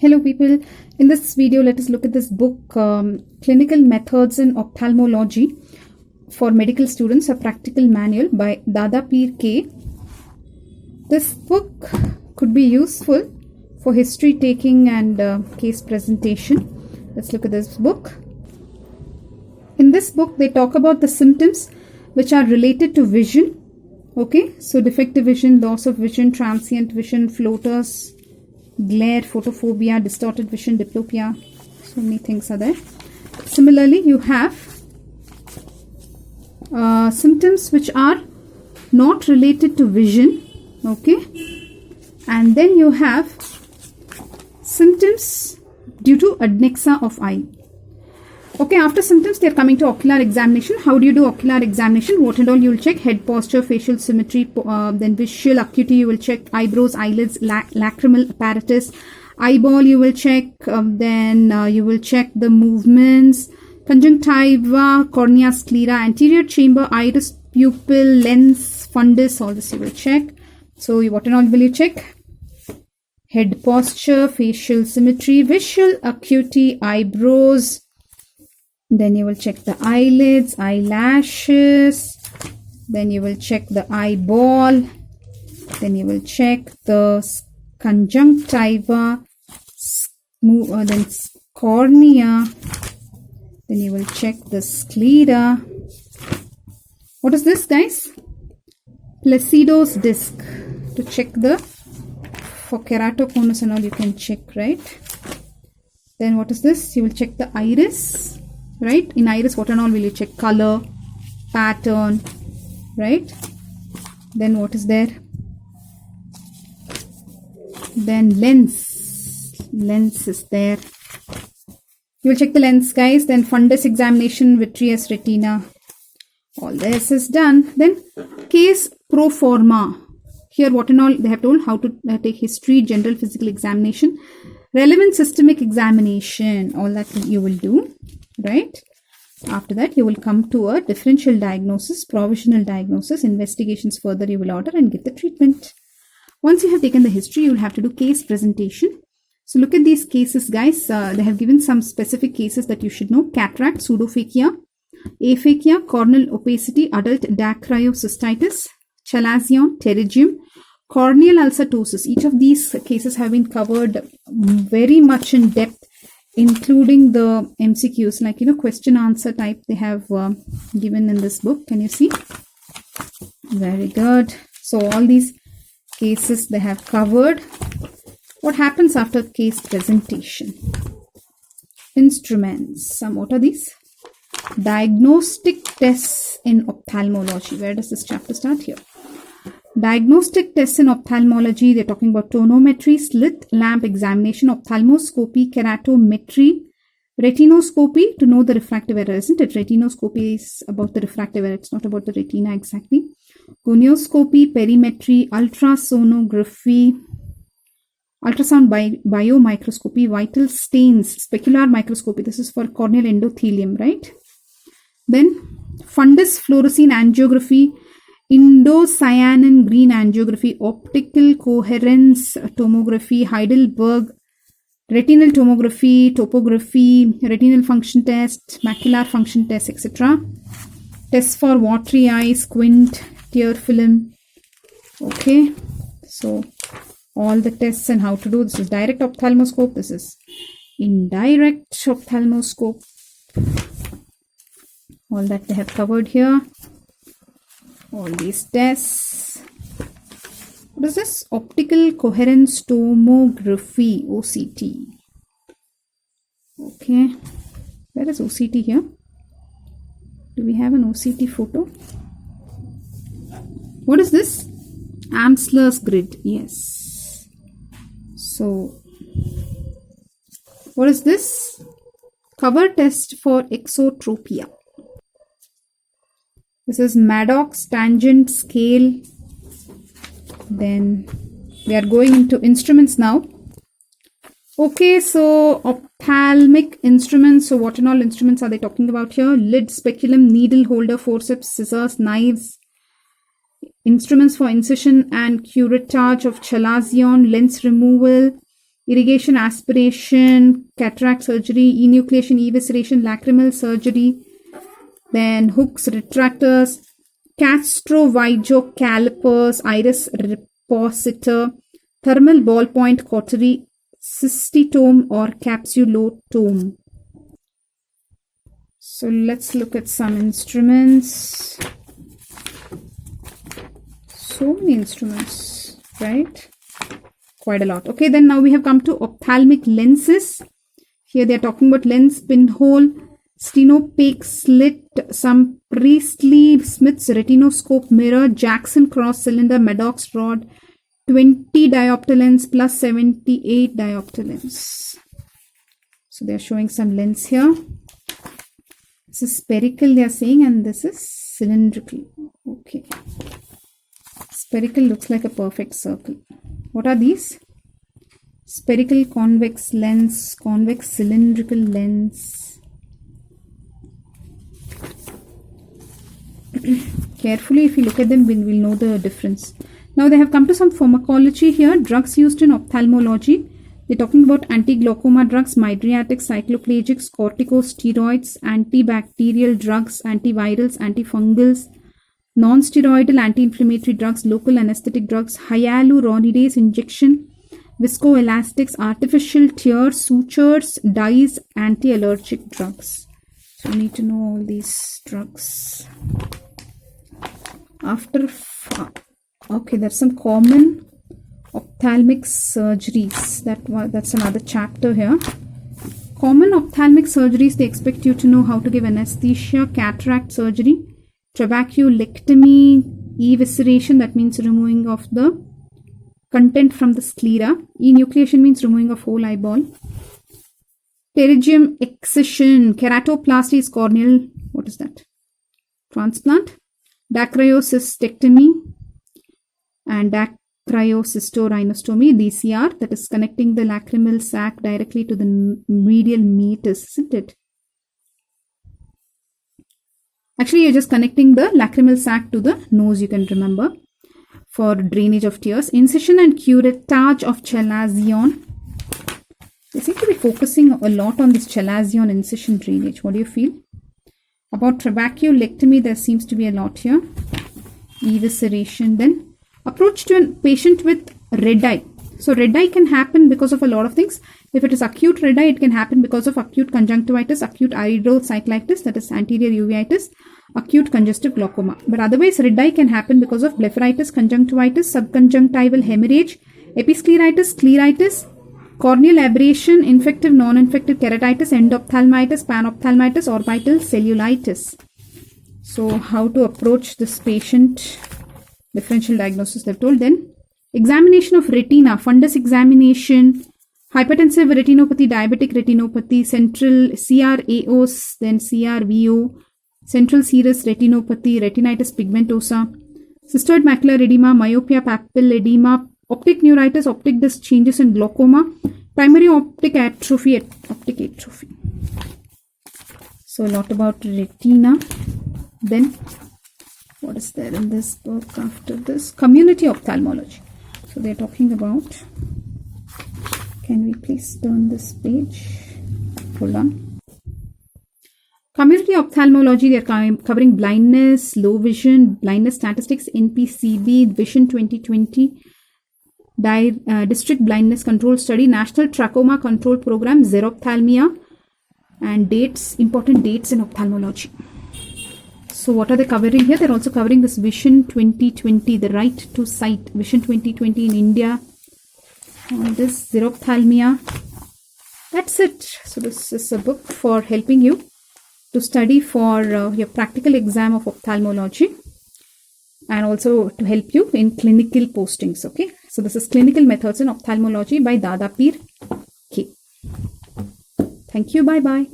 Hello people, in this video let us look at this book Clinical Methods in Ophthalmology for Medical Students, a Practical Manual by Dada Peer K. This book could be useful for history taking and case presentation. Let's look at this book. In this book they talk about the symptoms which are related to vision. Okay, so defective vision, loss of vision, transient vision, floaters, glare, photophobia, distorted vision, diplopia, so many things are there. Similarly, you have symptoms which are not related to vision, okay, and then you have symptoms due to adnexa of eye. Okay, after symptoms they are coming to ocular examination. How do you do ocular examination? What and all you will check? Head posture, facial symmetry, then visual acuity you will check, eyebrows, eyelids, lacrimal apparatus, eyeball you will check, then you will check the movements, conjunctiva, cornea, sclera, anterior chamber, iris, pupil, lens, fundus, all this you will check. So what and all will you check? Head posture, facial symmetry, visual acuity, eyebrows, then you will check the eyelids, eyelashes, then you will check the eyeball, then you will check the conjunctiva, then cornea, then you will check the sclera. What is this, guys? Placido's disc. To check the, for keratoconus and all you can check, right? Then what is this? You will check the iris. Right, in iris what and all will you check? Color, pattern, right? Then what is there? Then lens is there. You will check the lens, guys. Then fundus examination, vitreous, retina, all this is done. Then case pro forma. Here what and all they have told, how to take history, general physical examination, relevant systemic examination, all that you will do. Right, after that you will come to a differential diagnosis, provisional diagnosis, investigations further you will order and give the treatment. Once you have taken the history, you will have to do case presentation. So look at these cases, guys. They have given some specific cases that you should know: cataract, pseudophakia, aphakia, corneal opacity, adult dacryocystitis, chalazion, pterygium, corneal ulceratosis. Each of these cases have been covered very much in depth, including the MCQs, like, you know, question answer type they have given in this book. Can you see? Very good. So all these cases they have covered. What happens after case presentation? Instruments. What are these? Diagnostic tests in ophthalmology. Where does this chapter start? Here. Diagnostic tests in ophthalmology, they're talking about tonometry, slit lamp examination, ophthalmoscopy, keratometry, retinoscopy to know the refractive error, isn't it? Retinoscopy is about the refractive error, it's not about the retina exactly. Gonioscopy, perimetry, ultrasonography, ultrasound biomicroscopy, vital stains, specular microscopy, this is for corneal endothelium, right? Then fundus fluorescein angiography, indocyanin green angiography, optical coherence tomography, Heidelberg retinal tomography, topography, retinal function test, macular function test, etc. Tests for watery eye, squint, tear film. Okay, so all the tests and how to do. This is direct ophthalmoscope, this is indirect ophthalmoscope. All that they have covered here. All these tests. What is this? Optical coherence tomography, OCT. Okay. Where is OCT here? Do we have an OCT photo? What is this? Amsler's grid. Yes. So, what is this? Cover test for exotropia. This is Maddox tangent scale. Then we are going into instruments now. Okay, so ophthalmic instruments. So what and all instruments are they talking about here? Lid, speculum, needle holder, forceps, scissors, knives, instruments for incision and curettage of chalazion, lens removal, irrigation, aspiration, cataract surgery, enucleation, evisceration, lacrimal surgery, then hooks, retractors, castrovigocalipers, iris repositor, thermal ballpoint cautery, cystitome or capsulotome. So let's look at some instruments. So many instruments, right? Quite a lot. Okay, then now we have come to ophthalmic lenses. Here they are talking about lens, pinhole, stenopaque slit, some Priestley Smith's retinoscope mirror, Jackson cross cylinder, Maddox rod, 20 diopter lens plus 78 diopter lens. So they are showing some lens here. This is spherical they are saying, and this is cylindrical. Okay. Spherical looks like a perfect circle. What are these? Spherical convex lens, convex cylindrical lens. Carefully, if you look at them, we'll know the difference. Now they have come to some pharmacology here. Drugs used in ophthalmology. They're talking about anti-glaucoma drugs, mydriatics, cycloplegics, corticosteroids, antibacterial drugs, antivirals, antifungals, non-steroidal anti-inflammatory drugs, local anesthetic drugs, hyaluronidase injection, viscoelastics, artificial tears, sutures, dyes, anti-allergic drugs. So you need to know all these drugs. Okay, there's some common ophthalmic surgeries. That's another chapter here. Common ophthalmic surgeries, they expect you to know how to give anesthesia, cataract surgery, trabeculectomy, evisceration, that means removing of the content from the sclera. Enucleation means removing of whole eyeball. Pterygium excision, keratoplasty is corneal, what is that? Transplant. Dacryocystectomy and dacryocystorhinostomy, DCR, that is connecting the lacrimal sac directly to the medial meatus, isn't it? Actually, you're just connecting the lacrimal sac to the nose, you can remember, for drainage of tears. Incision and curettage of chalazion. They seem to be focusing a lot on this chalazion incision drainage. What do you feel? About trabeculectomy, there seems to be a lot here. Evisceration. Then approach to a patient with red eye. So red eye can happen because of a lot of things. If it is acute red eye, it can happen because of acute conjunctivitis, acute iridocyclitis, that is anterior uveitis, acute congestive glaucoma. But otherwise, red eye can happen because of blepharitis, conjunctivitis, subconjunctival hemorrhage, episcleritis, scleritis, corneal aberration, infective, non-infective keratitis, endophthalmitis, panophthalmitis, orbital cellulitis. So how to approach this patient, differential diagnosis they've told. Then examination of retina, fundus examination, hypertensive retinopathy, diabetic retinopathy, central CRAOs, then CRVO, central serous retinopathy, retinitis pigmentosa, cystoid macular edema, myopia, papil edema, optic neuritis, optic disc changes in glaucoma, primary optic atrophy, So a lot about retina. Then what is there in this book after this? Community ophthalmology. So they're talking about, can we please turn this page? Hold on. Community ophthalmology, they're covering blindness, low vision, blindness statistics, NPCB, Vision 2020, District Blindness Control Study, National Trachoma Control Program, xerophthalmia, and dates, important dates in ophthalmology. So what are they covering here? They're also covering this Vision 2020, the right to sight, Vision 2020 in India, and this xerophthalmia. That's it. So this is a book for helping you to study for your practical exam of ophthalmology, and also to help you in clinical postings. Okay, so this is Clinical Methods in Ophthalmology by Dada Peer K. Thank you. Bye bye.